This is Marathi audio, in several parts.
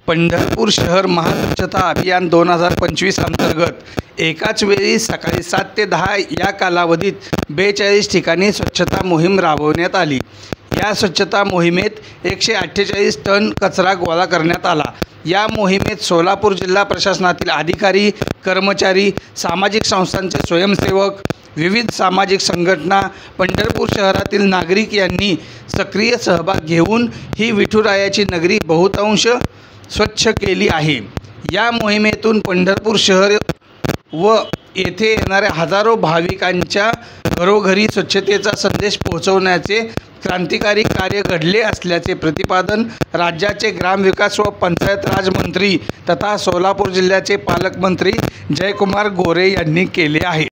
पंढरपूर शहर महास्वच्छता अभियान 2025 अंतर्गत एकाच वेळी सकाळी 7 ते 10 या कालावधीत 42 ठिकाणी स्वच्छता मोहीम राबवण्यात आली। या स्वच्छता मोहिमेत 148 टन कचरा गोळा करण्यात आला। या मोहिमेत सोलापूर जिल्हा प्रशासनातील अधिकारी, कर्मचारी, सामाजिक संस्थांचे स्वयंसेवक, विविध सामाजिक संघटना, पंढरपूर शहरातील नागरिक यांनी सक्रिय सहभाग घेऊन ही विठुरायाची नगरी बहुतांश स्वच्छ केली आहे। या मोहिमेतून पंढरपूर शहर व येथे येणाऱ्या हजारो भाविकांच्या घरोघरी स्वच्छतेचा संदेश पोहोचवण्याचे क्रांतिकारी कार्य घडले असल्याचे प्रतिपादन राज्याचे ग्रामविकास व पंचायत राज मंत्री तथा सोलापूर जिल्ह्याचे पालकमंत्री जयकुमार गोरे यांनी केले आहे।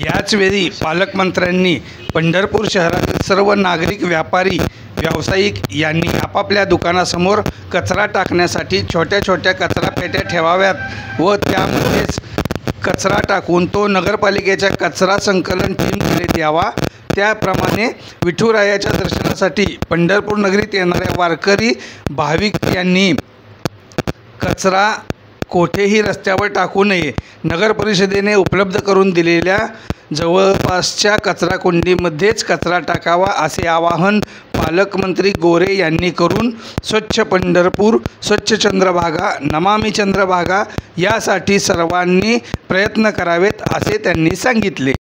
याचवेळी पालकमंत्र्यांनी पंढरपूर शहरातील सर्व नागरिक, व्यापारी, व्यावसायिक यांनी आपापल्या दुकानासमोर कचरा टाकण्यासाठी छोट्या छोट्या कचरापेट्या ठेवाव्यात व त्यामध्येच कचरा टाकून तो नगरपालिकेच्या कचरा संकलन टीमकडे द्यावा। त्याप्रमाणे विठुरायाच्या दर्शनासाठी पंढरपूर नगरीत येणाऱ्या वारकरी भाविक यांनी कचरा कोठेही रस्त्यावर टाकू नये। नगर परिषदेने उपलब्ध करून दिलेल्या जवळपासच्या कचरा कुंडीमध्येच कचरा टाकावा असे आवाहन पालकमंत्री गोरे यांनी करून स्वच्छ पंढरपूर, स्वच्छ चंद्रभागा, नमामि चंद्रभागा यासाठी सर्वांनी प्रयत्न करावेत असे त्यांनी सांगितले।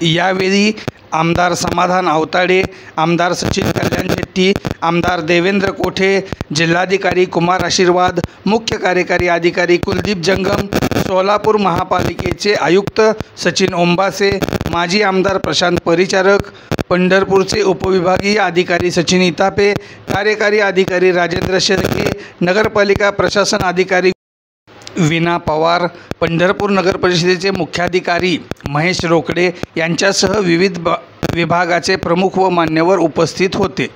यावेळी आमदार समाधान आवताडे, आमदार सचिन कल्याण शेट्टी, आमदार देवेंद्र कोठे, जिल्हाधिकारी कुमार आशीर्वाद, मुख्य कार्यकारी अधिकारी कुलदीप जंगम, सोलापूर महापालिकेचे आयुक्त सचिन ओंबासे, माजी आमदार प्रशांत परिचारक, पंढरपूरचे उपविभागीय अधिकारी सचिन इतापे, कार्यकारी अधिकारी राजेंद्र शेळके, नगरपालिका प्रशासन अधिकारी वीणा पवार, पंढरपूर नगर परिषदेचे मुख्याधिकारी महेश रोकडे यांच्यासह विविध विभागाचे प्रमुख व मान्यवर उपस्थित होते।